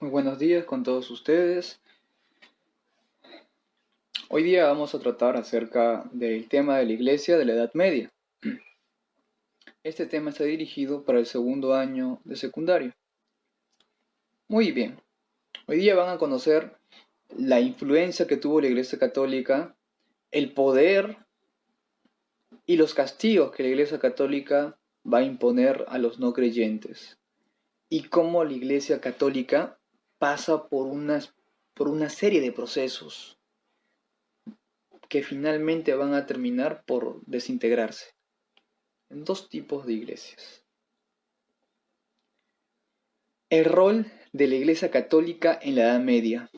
Muy buenos días con todos ustedes. Hoy día vamos a tratar acerca del tema de la Iglesia de la Edad Media. Este tema está dirigido para el segundo año de secundaria. Muy bien, hoy día van a conocer la influencia que tuvo la Iglesia Católica, el poder y los castigos que la Iglesia Católica va a imponer a los no creyentes. Y cómo la Iglesia Católica pasa por una serie de procesos que finalmente van a terminar por desintegrarse en dos tipos de iglesias. El rol de la Iglesia Católica en la Edad Media.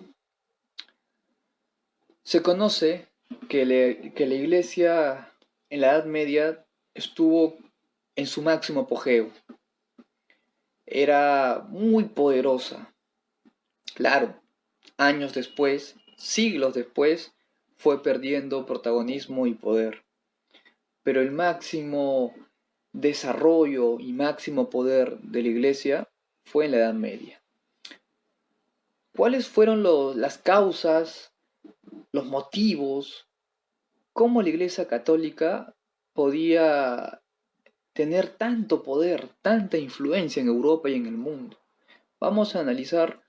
Se conoce que la Iglesia en la Edad Media estuvo en su máximo apogeo. Era muy poderosa. Claro, años después, siglos después, fue perdiendo protagonismo y poder. Pero el máximo desarrollo y máximo poder de la Iglesia fue en la Edad Media. ¿Cuáles fueron las causas, los motivos, cómo la Iglesia Católica podía tener tanto poder, tanta influencia en Europa y en el mundo? Vamos a analizar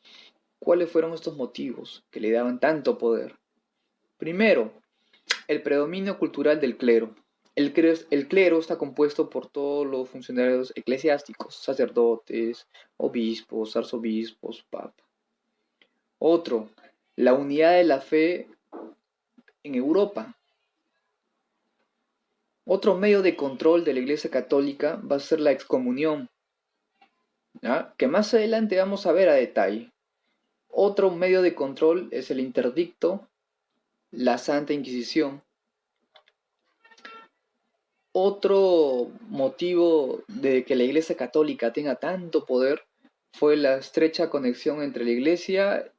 cuáles fueron estos motivos que le daban tanto poder. Primero, el predominio cultural del clero. El clero está compuesto por todos los funcionarios eclesiásticos, sacerdotes, obispos, arzobispos, papas. Otro, la unidad de la fe en Europa. Otro medio de control de la Iglesia Católica va a ser la excomunión, ¿ya? Que más adelante vamos a ver a detalle. Otro medio de control es el interdicto, la Santa Inquisición. Otro motivo de que la Iglesia Católica tenga tanto poder fue la estrecha conexión entre la Iglesia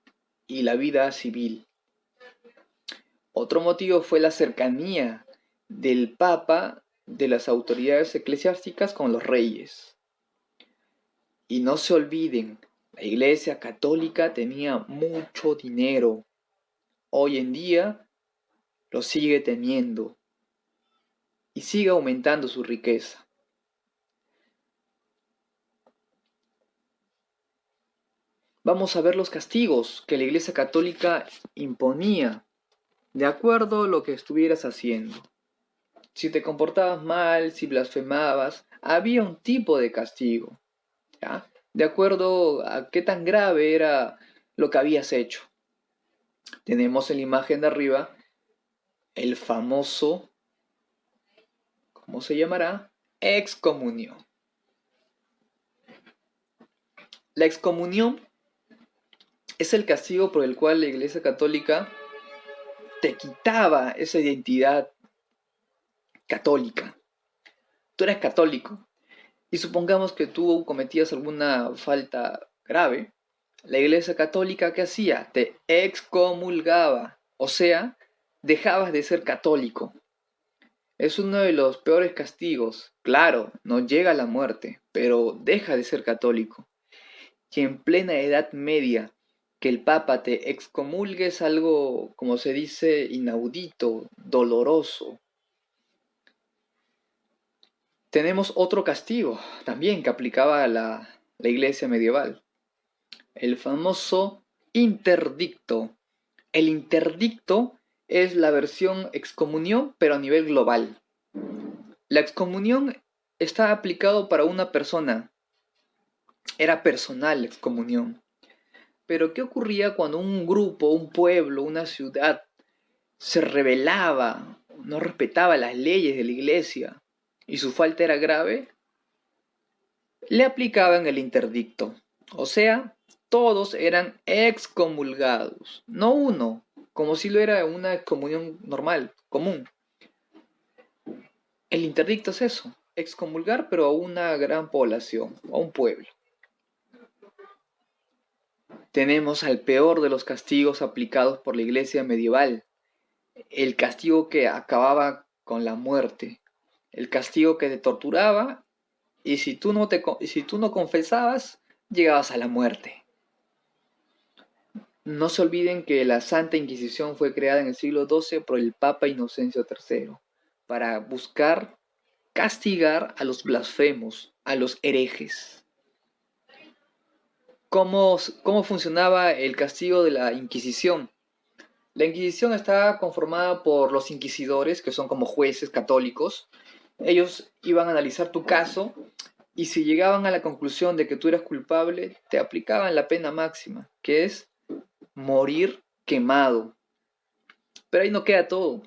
y la vida civil. Otro motivo fue la cercanía del Papa, de las autoridades eclesiásticas con los reyes. Y no se olviden, la Iglesia Católica tenía mucho dinero. Hoy en día lo sigue teniendo y sigue aumentando su riqueza. Vamos a ver los castigos que la Iglesia Católica imponía de acuerdo a lo que estuvieras haciendo. Si te comportabas mal, si blasfemabas, había un tipo de castigo, ¿ya? De acuerdo a qué tan grave era lo que habías hecho. Tenemos en la imagen de arriba el famoso, ¿cómo se llamará? Excomunión. La excomunión es el castigo por el cual la Iglesia Católica te quitaba esa identidad católica. Tú eres católico y supongamos que tú cometías alguna falta grave. La Iglesia Católica, ¿qué hacía? Te excomulgaba, o sea, dejabas de ser católico. Es uno de los peores castigos. Claro, no llega a la muerte, pero deja de ser católico. Y en plena Edad Media, que el Papa te excomulgue es algo, como se dice, inaudito, doloroso. Tenemos otro castigo también que aplicaba la Iglesia medieval, el famoso interdicto. El interdicto es la versión excomunión, pero a nivel global. La excomunión está aplicado para una persona, era personal la excomunión. Pero ¿qué ocurría cuando un grupo, un pueblo, una ciudad se rebelaba, no respetaba las leyes de la iglesia y su falta era grave? Le aplicaban el interdicto. O sea, todos eran excomulgados, no uno, como si lo era una excomunión normal, común. El interdicto es eso, excomulgar pero a una gran población, a un pueblo. Tenemos al peor de los castigos aplicados por la iglesia medieval, el castigo que acababa con la muerte, el castigo que te torturaba y si tú no confesabas, llegabas a la muerte. No se olviden que la Santa Inquisición fue creada en el siglo XII por el Papa Inocencio III para buscar castigar a los blasfemos, a los herejes. ¿Cómo funcionaba el castigo de la Inquisición? La Inquisición estaba conformada por los inquisidores, que son como jueces católicos. Ellos iban a analizar tu caso y si llegaban a la conclusión de que tú eras culpable, te aplicaban la pena máxima, que es morir quemado. Pero ahí no queda todo.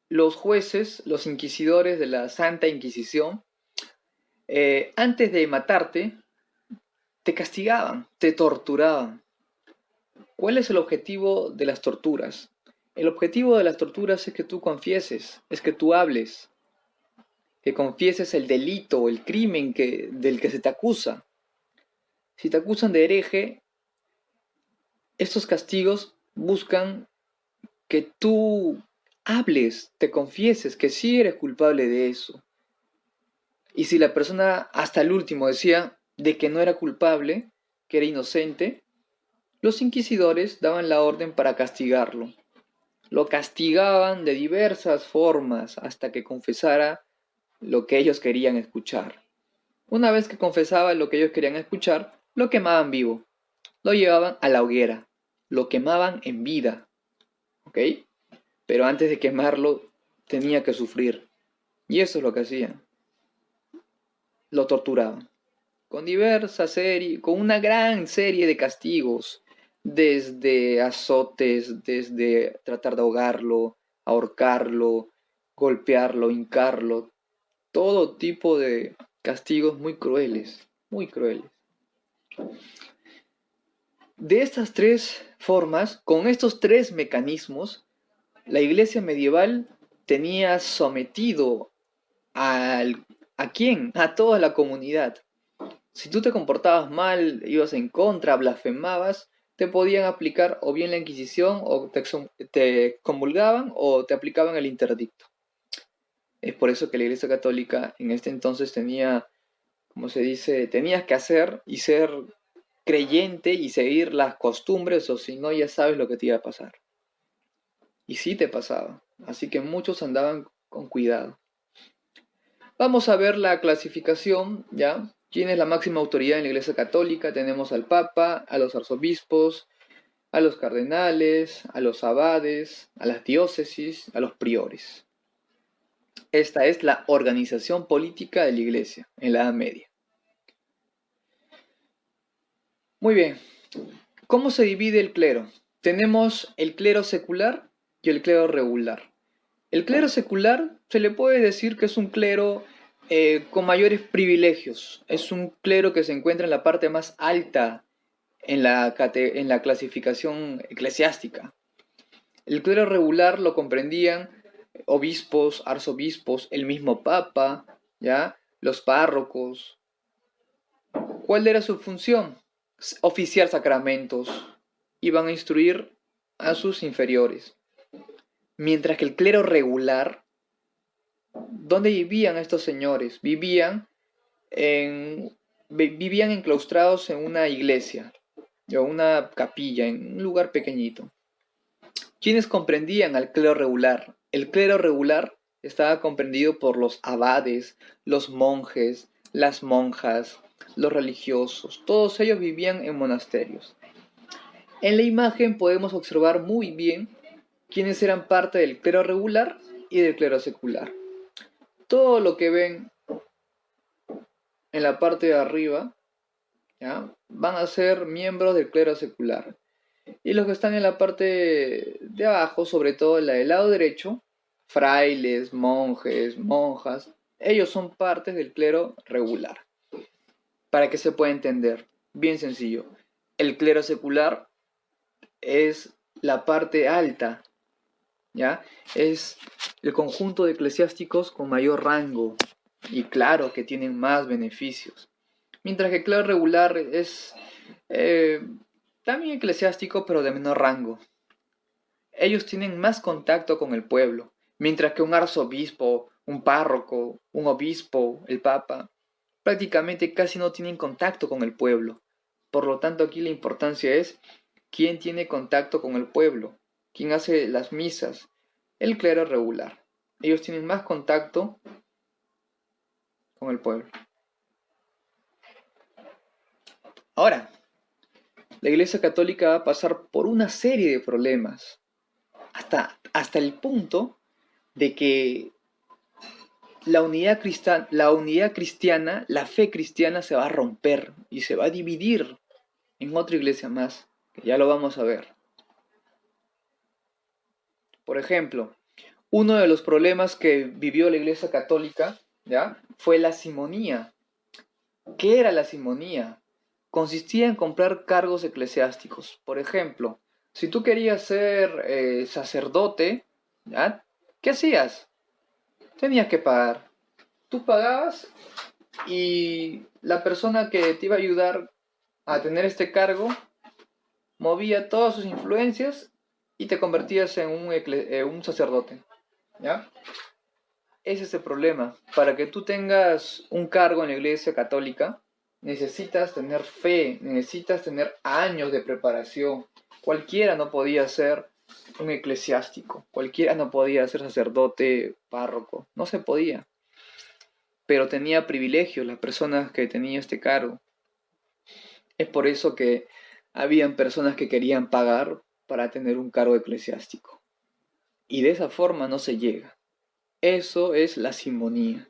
Los jueces, los inquisidores de la Santa Inquisición, antes de matarte, te castigaban, te torturaban. ¿Cuál es el objetivo de las torturas? El objetivo de las torturas es que tú confieses, es que tú hables, que confieses el delito, el crimen del que se te acusa. Si te acusan de hereje, estos castigos buscan que tú hables, te confieses que sí eres culpable de eso. Y si la persona hasta el último decía de que no era culpable, que era inocente, los inquisidores daban la orden para castigarlo. Lo castigaban de diversas formas hasta que confesara lo que ellos querían escuchar. Una vez que confesaba lo que ellos querían escuchar, lo quemaban vivo. Lo llevaban a la hoguera. Lo quemaban en vida. ¿Ok? Pero antes de quemarlo, tenía que sufrir. Y eso es lo que hacían. Lo torturaban. Con una gran serie de castigos. Desde azotes, desde tratar de ahogarlo, ahorcarlo, golpearlo, hincarlo. Todo tipo de castigos muy crueles, muy crueles. De estas tres formas, con estos tres mecanismos, la iglesia medieval tenía sometido ¿a quién? A toda la comunidad. Si tú te comportabas mal, ibas en contra, blasfemabas, te podían aplicar o bien la Inquisición, o te comulgaban, o te aplicaban el interdicto. Es por eso que la Iglesia Católica en este entonces tenía, como se dice, tenías que hacer y ser creyente y seguir las costumbres, o si no, ya sabes lo que te iba a pasar. Y sí te pasaba. Así que muchos andaban con cuidado. Vamos a ver la clasificación, ¿ya? ¿Quién es la máxima autoridad en la Iglesia Católica? Tenemos al Papa, a los arzobispos, a los cardenales, a los abades, a las diócesis, a los priores. Esta es la organización política de la Iglesia en la Edad Media. Muy bien. ¿Cómo se divide el clero? Tenemos el clero secular y el clero regular. El clero secular se le puede decir que es un clero con mayores privilegios. Es un clero que se encuentra en la parte más alta en la clasificación eclesiástica. El clero regular lo comprendían obispos, arzobispos, el mismo papa, ¿ya? Los párrocos. ¿Cuál era su función? Oficiar sacramentos. Iban a instruir a sus inferiores. Mientras que el clero regular, ¿dónde vivían estos señores? Vivían enclaustrados en una iglesia o una capilla, en un lugar pequeñito. ¿Quiénes comprendían al clero regular? El clero regular estaba comprendido por los abades, los monjes, las monjas, los religiosos. Todos ellos vivían en monasterios. En la imagen podemos observar muy bien quiénes eran parte del clero regular y del clero secular. Todo lo que ven en la parte de arriba, ¿ya?, van a ser miembros del clero secular. Y los que están en la parte de abajo, sobre todo en la del lado derecho, frailes, monjes, monjas, ellos son partes del clero regular. Para que se pueda entender, bien sencillo, el clero secular es la parte alta, ¿ya? Es el conjunto de eclesiásticos con mayor rango y claro que tienen más beneficios. Mientras que el clero regular es también eclesiástico, pero de menor rango. Ellos tienen más contacto con el pueblo, mientras que un arzobispo, un párroco, un obispo, el papa, prácticamente casi no tienen contacto con el pueblo. Por lo tanto, aquí la importancia es ¿Quién tiene contacto con el pueblo? ¿Quién hace las misas? El clero regular. Ellos tienen más contacto con el pueblo. Ahora, la Iglesia Católica va a pasar por una serie de problemas, hasta el punto de que la unidad cristiana, la fe cristiana se va a romper y se va a dividir en otra iglesia más, que ya lo vamos a ver. Por ejemplo, uno de los problemas que vivió la Iglesia Católica, ¿ya?, fue la simonía. ¿Qué era la simonía? Consistía en comprar cargos eclesiásticos. Por ejemplo, si tú querías ser sacerdote, ¿ya?, ¿qué hacías? Tenías que pagar. Tú pagabas y la persona que te iba a ayudar a tener este cargo movía todas sus influencias y te convertías en un sacerdote, ¿ya? Ese es el problema. Para que tú tengas un cargo en la Iglesia Católica, necesitas tener fe, necesitas tener años de preparación. Cualquiera no podía ser un eclesiástico, cualquiera no podía ser sacerdote, párroco, no se podía. Pero tenía privilegios las personas que tenían este cargo. Es por eso que habían personas que querían pagar para tener un cargo eclesiástico. Y de esa forma no se llega. Eso es la simonía.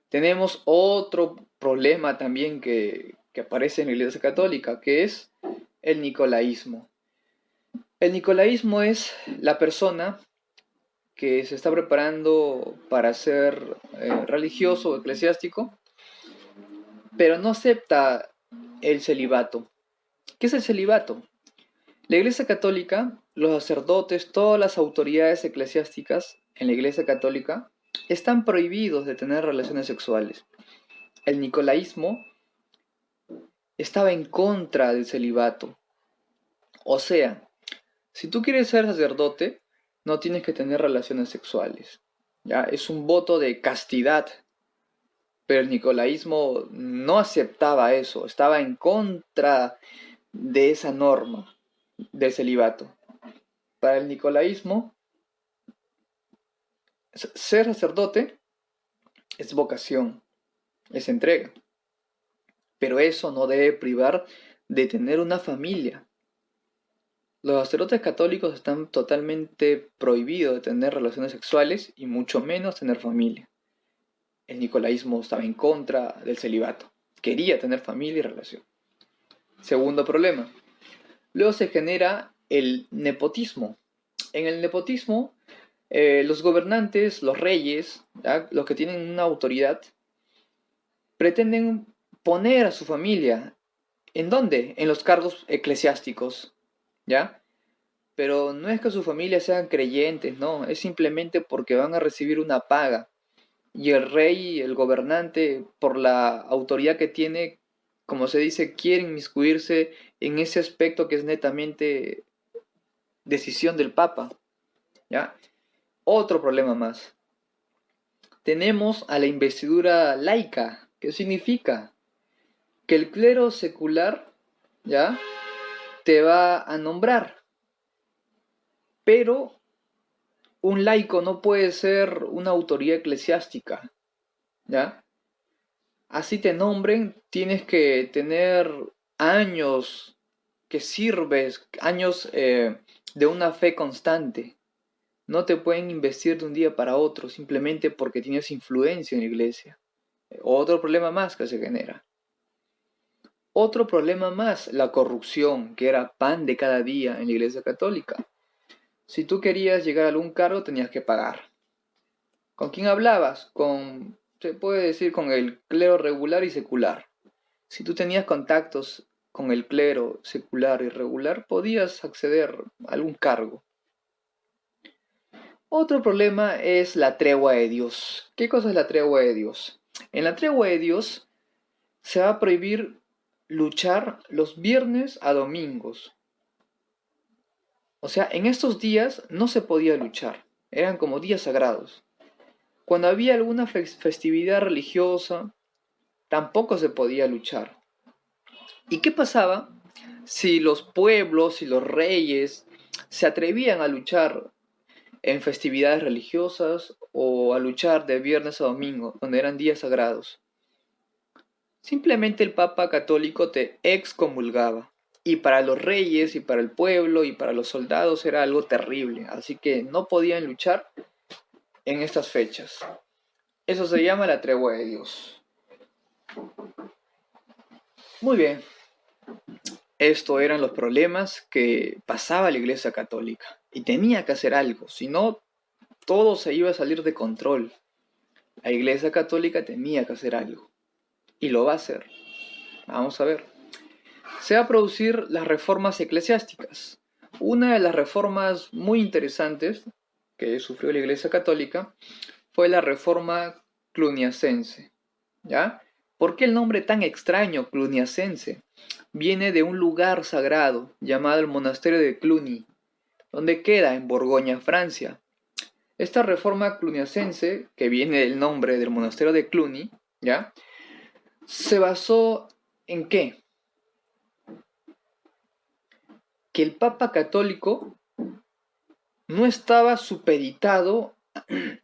Tenemos otro problema también que aparece en la Iglesia Católica, que es el nicolaísmo. El nicolaísmo es la persona que se está preparando para ser religioso o eclesiástico, pero no acepta el celibato. ¿Qué es el celibato? La Iglesia Católica, los sacerdotes, todas las autoridades eclesiásticas en la Iglesia Católica están prohibidos de tener relaciones sexuales. El nicolaísmo estaba en contra del celibato. O sea, si tú quieres ser sacerdote, no tienes que tener relaciones sexuales. ¿Ya? Es un voto de castidad. Pero el nicolaísmo no aceptaba eso, estaba en contra de esa norma del celibato. Para el nicolaísmo, ser sacerdote es vocación, es entrega. Pero eso no debe privar de tener una familia. Los sacerdotes católicos están totalmente prohibidos de tener relaciones sexuales y mucho menos tener familia. El nicolaísmo estaba en contra del celibato. Quería tener familia y relación. Segundo problema. Luego se genera el nepotismo. En el nepotismo, los gobernantes, los reyes, ¿ya?, los que tienen una autoridad, pretenden poner a su familia. ¿En dónde? En los cargos eclesiásticos, ¿ya? Pero no es que su familia sean creyentes, no, es simplemente porque van a recibir una paga. Y el rey, el gobernante, por la autoridad que tiene, como se dice, quiere inmiscuirse en ese aspecto que es netamente decisión del Papa, ¿ya? Otro problema más. Tenemos a la investidura laica. ¿Qué significa? Que el clero secular, ¿ya?, te va a nombrar, pero un laico no puede ser una autoridad eclesiástica, ¿ya? Así te nombren, tienes que tener años que sirves, años de una fe constante. No te pueden investir de un día para otro simplemente porque tienes influencia en la iglesia. Otro problema más que se genera. Otro problema más, la corrupción, que era pan de cada día en la Iglesia Católica. Si tú querías llegar a algún cargo, tenías que pagar. ¿Con quién hablabas? Se puede decir, con el clero regular y secular. Si tú tenías contactos con el clero secular y regular, podías acceder a algún cargo. Otro problema es la tregua de Dios. ¿Qué cosa es la tregua de Dios? En la tregua de Dios se va a prohibir luchar los viernes a domingos. O sea, en estos días no se podía luchar, eran como días sagrados. Cuando había alguna festividad religiosa, tampoco se podía luchar. ¿Y qué pasaba si los pueblos y los reyes se atrevían a luchar en festividades religiosas o a luchar de viernes a domingo, donde eran días sagrados. Simplemente el Papa católico te excomulgaba. Y para los reyes y para el pueblo y para los soldados era algo terrible. Así que no podían luchar en estas fechas. Eso se llama la tregua de Dios. Muy bien. Estos eran los problemas que pasaba la Iglesia Católica. Y tenía que hacer algo. Si no, todo se iba a salir de control. La Iglesia Católica tenía que hacer algo. Y lo va a hacer. Vamos a ver. Se va a producir las reformas eclesiásticas. Una de las reformas muy interesantes que sufrió la Iglesia Católica fue la reforma cluniacense. ¿Ya? ¿Por qué el nombre tan extraño, cluniacense? Viene de un lugar sagrado llamado el monasterio de Cluny, donde queda en Borgoña, Francia. Esta reforma cluniacense, que viene del nombre del monasterio de Cluny, ¿ya? Se basó en ¿qué? Que el Papa católico no estaba supeditado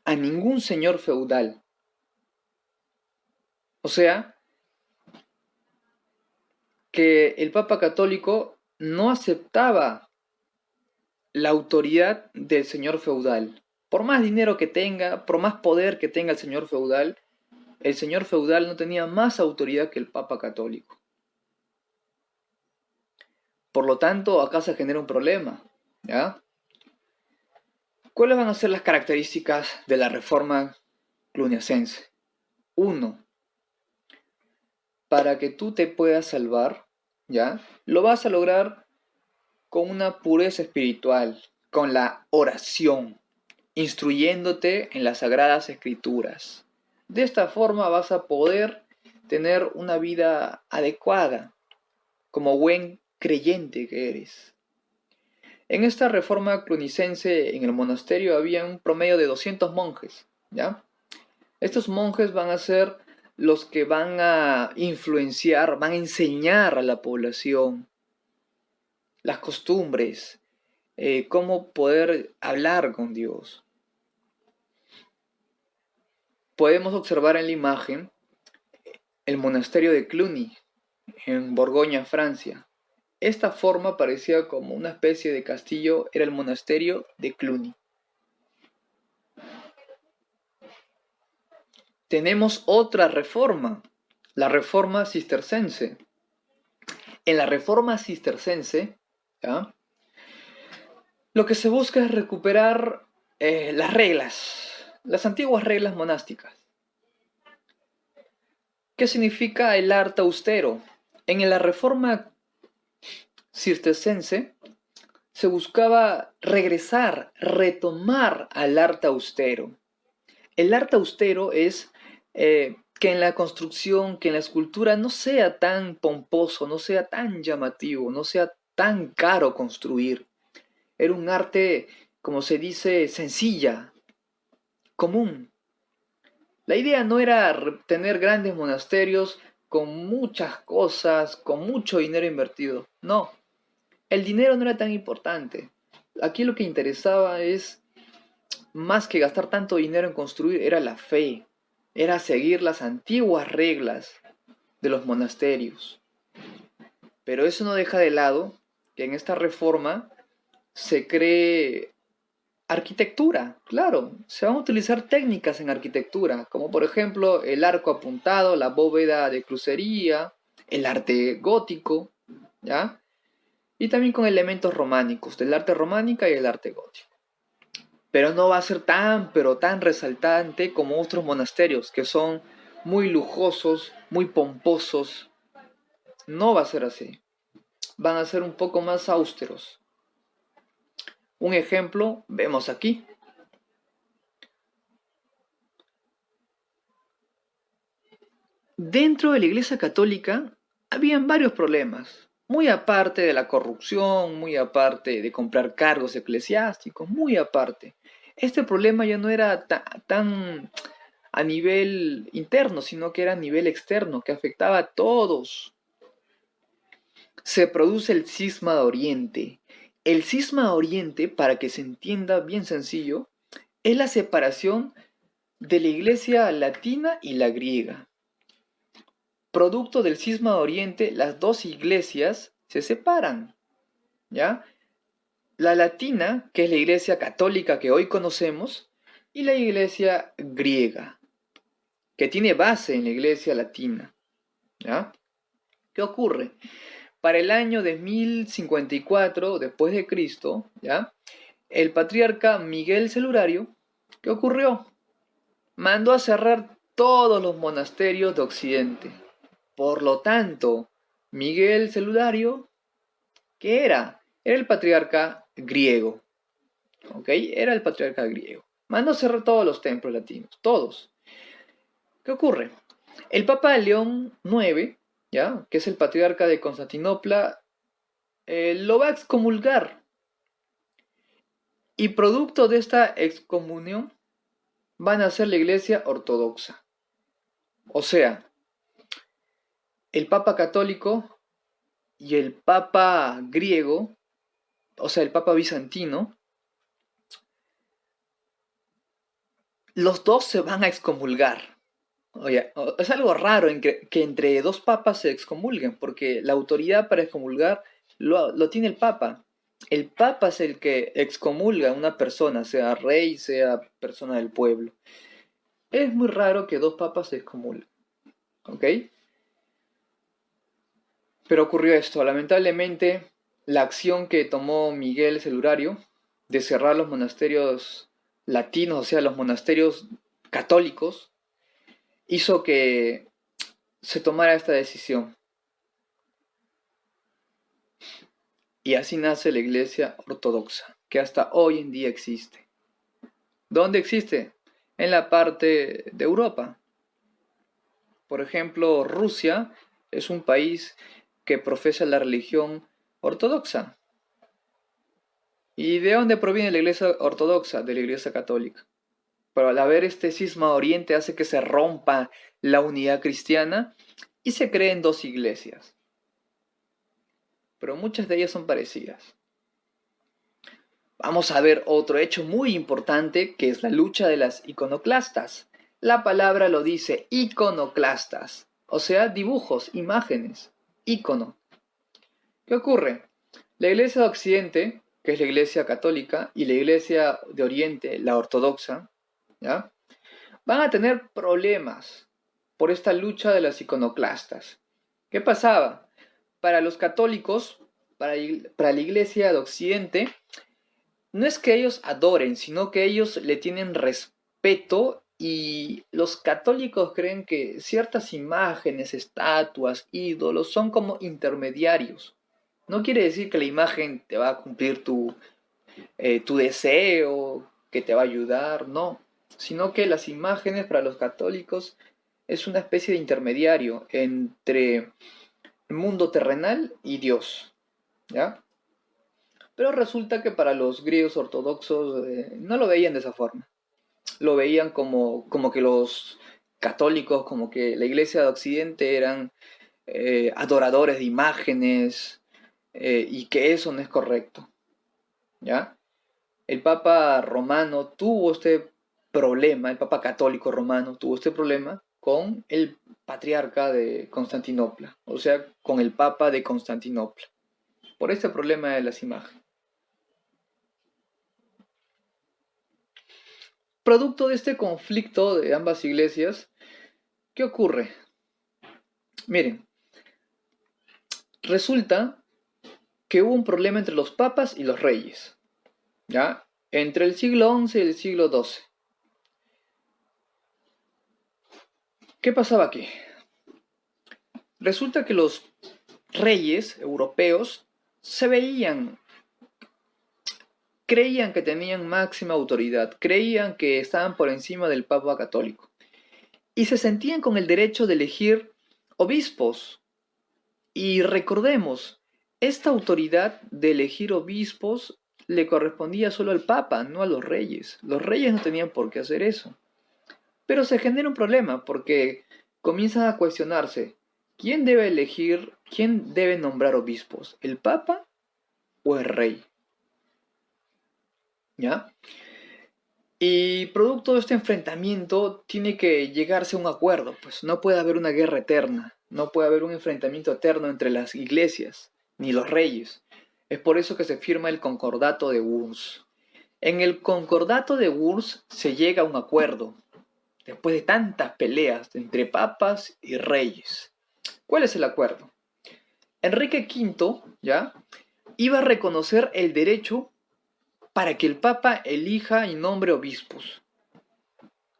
a ningún señor feudal. O sea, que el Papa católico no aceptaba la autoridad del señor feudal. Por más dinero que tenga, por más poder que tenga el señor feudal no tenía más autoridad que el Papa católico. Por lo tanto, acá se genera un problema, ¿ya? ¿Cuáles van a ser las características de la reforma cluniacense? 1. Para que tú te puedas salvar, ¿ya? Lo vas a lograr con una pureza espiritual, con la oración, instruyéndote en las sagradas escrituras. De esta forma vas a poder tener una vida adecuada, como buen creyente que eres. En esta reforma clunicense, en el monasterio había un promedio de 200 monjes, ¿ya? Estos monjes van a ser los que van a influenciar, van a enseñar a la población las costumbres, cómo poder hablar con Dios. Podemos observar en la imagen el monasterio de Cluny, en Borgoña, Francia. Esta forma parecía como una especie de castillo, era el monasterio de Cluny. Tenemos otra reforma, la reforma cistercense. En la reforma cistercense, ¿ya? Lo que se busca es recuperar las antiguas reglas monásticas. ¿Qué significa el arte austero? En la reforma cistercense se buscaba regresar, retomar al arte austero. El arte austero es que en la construcción, que en la escultura no sea tan pomposo, no sea tan llamativo, no sea tan caro construir. Era un arte, como se dice, sencilla, común. La idea no era tener grandes monasterios con muchas cosas, con mucho dinero invertido. No, el dinero no era tan importante. Aquí lo que interesaba es, más que gastar tanto dinero en construir, era la fe, era seguir las antiguas reglas de los monasterios. Pero eso no deja de lado que en esta reforma se cree arquitectura, claro, se van a utilizar técnicas en arquitectura, como por ejemplo el arco apuntado, la bóveda de crucería, el arte gótico, ¿ya? Y también con elementos románicos, del arte románica y el arte gótico. Pero no va a ser tan, pero tan resaltante como otros monasterios, que son muy lujosos, muy pomposos. No va a ser así. Van a ser un poco más austeros. Un ejemplo vemos aquí. Dentro de la Iglesia Católica habían varios problemas, muy aparte de la corrupción, muy aparte de comprar cargos eclesiásticos, muy aparte. Este problema ya no era tan a nivel interno, sino que era a nivel externo, que afectaba a todos. se produce el cisma de Oriente. El cisma de Oriente, para que se entienda bien sencillo, es la separación de la iglesia latina y la griega. Producto del cisma de Oriente, las dos iglesias se separan, ¿ya? La latina, que es la iglesia católica que hoy conocemos, y la iglesia griega, que tiene base en la iglesia latina, ¿ya? ¿Qué ocurre? Para el año de 1054 después de Cristo, ¿ya? El patriarca Miguel Celurario, ¿qué ocurrió? Mandó a cerrar todos los monasterios de Occidente. Por lo tanto, Miguel Celulario, ¿qué era? Era el patriarca griego, ¿ok? Era el patriarca griego. Mandó a cerrar todos los templos latinos, todos. ¿Qué ocurre? El Papa León IX, ¿ya? Que es el patriarca de Constantinopla, lo va a excomulgar. Y producto de esta excomunión van a ser la iglesia ortodoxa. O sea, el Papa católico y el Papa griego, o sea, el Papa bizantino, los dos se van a excomulgar. Oye, es algo raro que entre dos papas se excomulguen, porque la autoridad para excomulgar lo tiene el Papa. El Papa es el que excomulga a una persona, sea rey, sea persona del pueblo. Es muy raro que dos papas se excomulguen, ¿ok? Pero ocurrió esto. Lamentablemente, la acción que tomó Miguel Celurario de cerrar los monasterios latinos, o sea, los monasterios católicos, hizo que se tomara esta decisión. Y así nace la Iglesia Ortodoxa, que hasta hoy en día existe. ¿Dónde existe? En la parte de Europa. Por ejemplo, Rusia es un país que profesa la religión ortodoxa. ¿Y de dónde proviene la Iglesia Ortodoxa? De la Iglesia Católica. Pero al haber este cisma de Oriente hace que se rompa la unidad cristiana y se creen dos iglesias. Pero muchas de ellas son parecidas. Vamos a ver otro hecho muy importante que es la lucha de las iconoclastas. La palabra lo dice, iconoclastas, o sea, dibujos, imágenes, icono. ¿Qué ocurre? La iglesia de Occidente, que es la iglesia católica, y la iglesia de Oriente, la ortodoxa, ¿ya? Van a tener problemas por esta lucha de las iconoclastas. ¿Qué pasaba? Para los católicos, para la iglesia de Occidente, no es que ellos adoren, sino que ellos le tienen respeto y los católicos creen que ciertas imágenes, estatuas, ídolos son como intermediarios. No quiere decir que la imagen te va a cumplir tu deseo, que te va a ayudar, no. Sino que las imágenes para los católicos es una especie de intermediario entre el mundo terrenal y Dios, ¿ya? Pero resulta que para los griegos ortodoxos no lo veían de esa forma. Lo veían como que los católicos, como que la iglesia de Occidente eran adoradores de imágenes y que eso no es correcto, ¿ya? El Papa romano tuvo este problema, el Papa católico romano tuvo este problema con el patriarca de Constantinopla, o sea, con el Papa de Constantinopla, por este problema de las imágenes. Producto de este conflicto de ambas iglesias, ¿qué ocurre? Miren, resulta que hubo un problema entre los papas y los reyes, ¿ya? Entre el siglo XI y el siglo XII. ¿Qué pasaba aquí? Resulta que los reyes europeos creían que tenían máxima autoridad, creían que estaban por encima del Papa católico y se sentían con el derecho de elegir obispos. Y recordemos, esta autoridad de elegir obispos le correspondía solo al Papa, no a los reyes. Los reyes no tenían por qué hacer eso. Pero se genera un problema porque comienzan a cuestionarse, ¿quién debe elegir ¿Quién debe nombrar obispos? ¿El Papa o el rey? ¿Ya? Y producto de este enfrentamiento tiene que llegarse a un acuerdo, pues no puede haber una guerra eterna, no puede haber un enfrentamiento eterno entre las iglesias ni los reyes. Es por eso que se firma el Concordato de Worms. En el Concordato de Worms se llega a un acuerdo, después de tantas peleas entre papas y reyes. ¿Cuál es el acuerdo? Enrique V, ¿ya?, iba a reconocer el derecho para que el Papa elija y nombre obispos.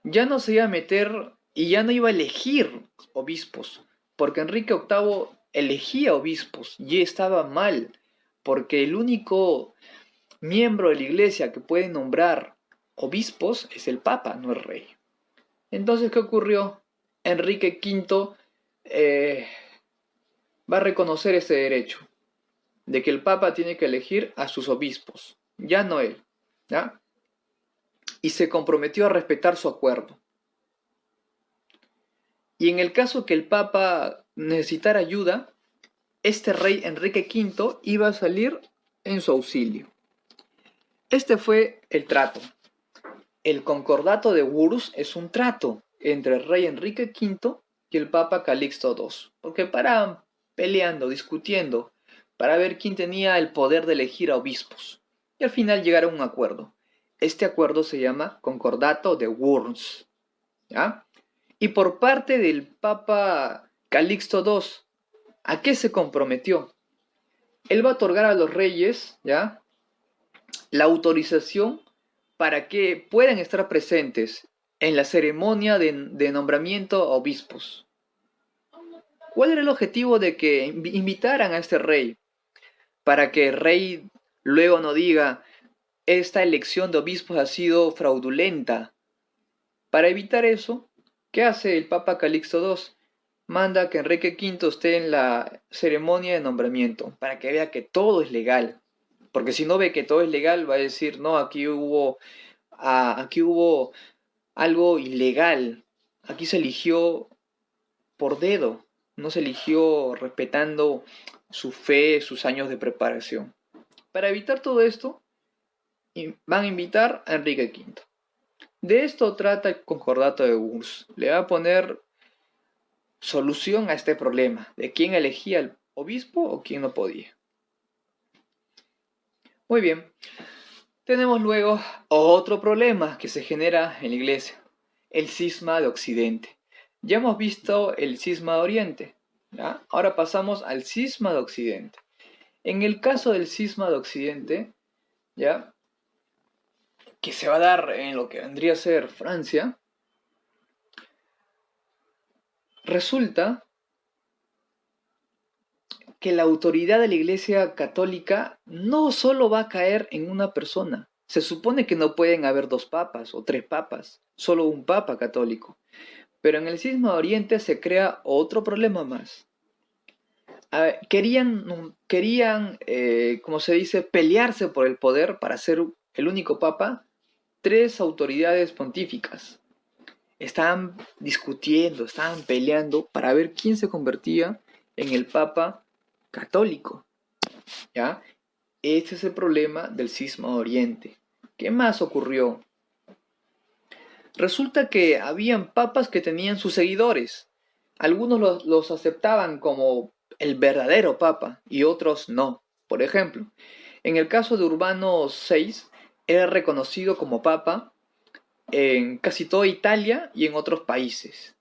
Ya no se iba a meter y ya no iba a elegir obispos, porque Enrique VIII elegía obispos y estaba mal, porque el único miembro de la iglesia que puede nombrar obispos es el Papa, no el rey. Entonces, ¿qué ocurrió? Enrique V va a reconocer ese derecho de que el Papa tiene que elegir a sus obispos, ya no él, ¿ya? Y se comprometió a respetar su acuerdo. Y en el caso que el Papa necesitara ayuda, este rey Enrique V iba a salir en su auxilio. Este fue el trato. El Concordato de Worms es un trato entre el rey Enrique V y el Papa Calixto II, porque paraban peleando, discutiendo, para ver quién tenía el poder de elegir a obispos. Y al final llegaron a un acuerdo. Este acuerdo se llama Concordato de Worms, ¿ya? Y por parte del Papa Calixto II, ¿a qué se comprometió? Él va a otorgar a los reyes, ¿ya?, la autorización para que puedan estar presentes en la ceremonia de nombramiento a obispos. ¿Cuál era el objetivo de que invitaran a este rey? Para que el rey luego no diga, esta elección de obispos ha sido fraudulenta. Para evitar eso, ¿qué hace el Papa Calixto II? Manda que Enrique V esté en la ceremonia de nombramiento, para que vea que todo es legal. Porque si no ve que todo es legal, va a decir, no, aquí hubo algo ilegal. Aquí se eligió por dedo, no se eligió respetando su fe, sus años de preparación. Para evitar todo esto, van a invitar a Enrique V. De esto trata el Concordato de Worms. Le va a poner solución a este problema, de quién elegía el obispo o quién no podía. Muy bien. Tenemos luego otro problema que se genera en la iglesia, el cisma de Occidente. Ya hemos visto el cisma de Oriente, ¿ya? Ahora pasamos al cisma de Occidente. En el caso del cisma de Occidente, ¿ya?, que se va a dar en lo que vendría a ser Francia, resulta que la autoridad de la Iglesia Católica no solo va a caer en una persona. Se supone que no pueden haber dos papas o tres papas, solo un papa católico. Pero en el cisma de Oriente se crea otro problema más. Querían, como se dice, pelearse por el poder para ser el único papa, tres autoridades pontíficas. Estaban discutiendo, estaban peleando para ver quién se convertía en el papa católico, ¿ya? Este es el problema del cisma de Oriente. ¿Qué más ocurrió? Resulta que habían papas que tenían sus seguidores. Algunos los aceptaban como el verdadero papa y otros no. Por ejemplo, en el caso de Urbano VI, era reconocido como papa en casi toda Italia y en otros países.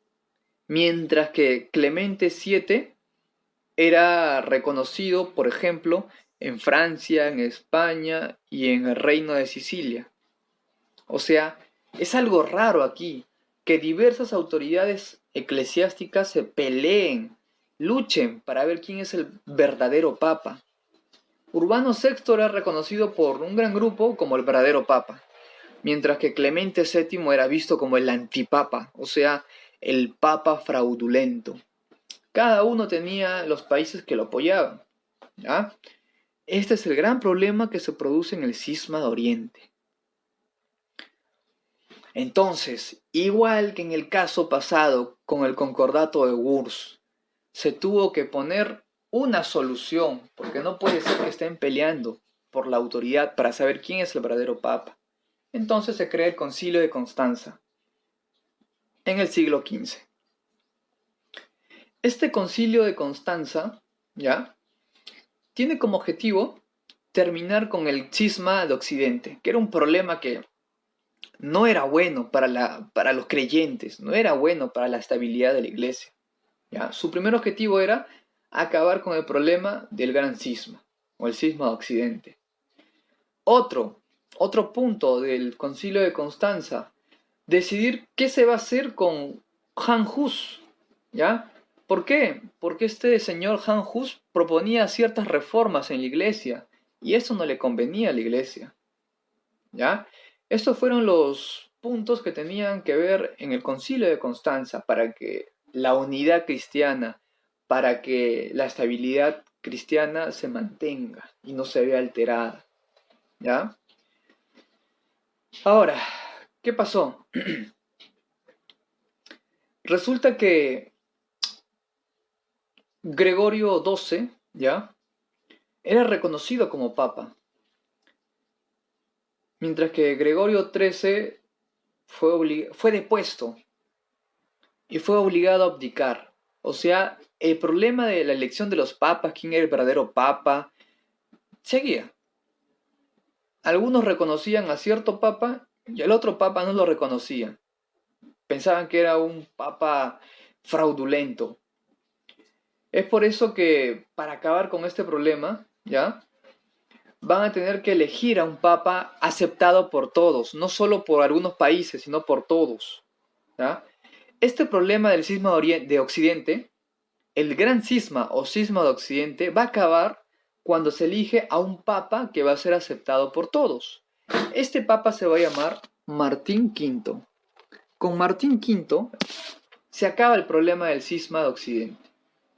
Mientras que Clemente VII era reconocido, por ejemplo, en Francia, en España y en el Reino de Sicilia. O sea, es algo raro aquí, que diversas autoridades eclesiásticas se peleen, luchen para ver quién es el verdadero papa. Urbano VI era reconocido por un gran grupo como el verdadero papa, mientras que Clemente VII era visto como el antipapa, o sea, el papa fraudulento. Cada uno tenía los países que lo apoyaban, ¿ya? Este es el gran problema que se produce en el cisma de Oriente. Entonces, igual que en el caso pasado con el Concordato de Worms, se tuvo que poner una solución, porque no puede ser que estén peleando por la autoridad para saber quién es el verdadero papa. Entonces se crea el Concilio de Constanza en el siglo XV. Este Concilio de Constanza, ¿ya?, tiene como objetivo terminar con el cisma de Occidente, que era un problema que no era bueno para los creyentes, no era bueno para la estabilidad de la iglesia, ¿ya? Su primer objetivo era acabar con el problema del gran cisma, o el cisma de Occidente. Otro punto del Concilio de Constanza, decidir qué se va a hacer con Han Hus, ¿ya? ¿Por qué? Porque este señor Han Hus proponía ciertas reformas en la iglesia, y eso no le convenía a la iglesia, ¿ya? Estos fueron los puntos que tenían que ver en el Concilio de Constanza para que la unidad cristiana, para que la estabilidad cristiana se mantenga y no se vea alterada, ¿ya? Ahora, ¿qué pasó? Resulta que Gregorio XII, ¿ya?, era reconocido como papa, mientras que Gregorio XIII fue depuesto y fue obligado a abdicar. O sea, el problema de la elección de los papas, quién era el verdadero papa, seguía. Algunos reconocían a cierto papa y al otro papa no lo reconocían. Pensaban que era un papa fraudulento. Es por eso que, para acabar con este problema, ¿ya?, van a tener que elegir a un papa aceptado por todos, no solo por algunos países, sino por todos, ¿ya? Este problema del cisma de Occidente, el gran cisma o cisma de Occidente, va a acabar cuando se elige a un papa que va a ser aceptado por todos. Este papa se va a llamar Martín V. Con Martín V se acaba el problema del cisma de Occidente,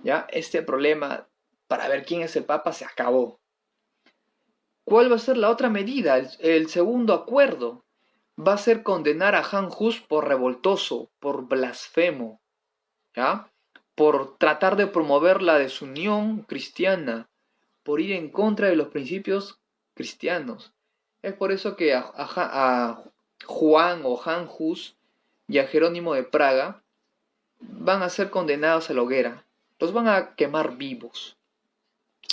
¿ya? Este problema para ver quién es el papa se acabó. ¿Cuál va a ser la otra medida? El segundo acuerdo va a ser condenar a Han Hus por revoltoso, por blasfemo, ¿ya?, por tratar de promover la desunión cristiana, por ir en contra de los principios cristianos. Es por eso que a Juan o Han Hus y a Jerónimo de Praga van a ser condenados a la hoguera. Los van a quemar vivos.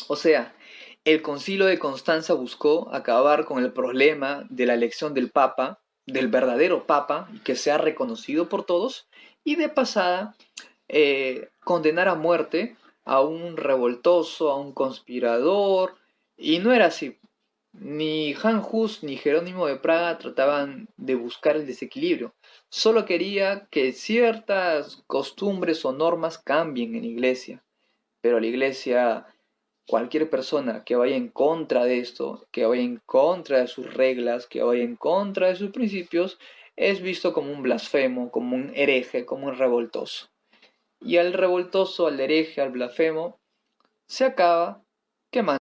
O sea, el Concilio de Constanza buscó acabar con el problema de la elección del Papa, del verdadero Papa, que sea reconocido por todos, y de pasada condenar a muerte a un revoltoso, a un conspirador, y no era así. Ni Han Hus ni Jerónimo de Praga trataban de buscar el desequilibrio, solo quería que ciertas costumbres o normas cambien en la iglesia, pero la iglesia, cualquier persona que vaya en contra de esto, que vaya en contra de sus reglas, que vaya en contra de sus principios, es visto como un blasfemo, como un hereje, como un revoltoso. Y al revoltoso, al hereje, al blasfemo, se acaba quemando.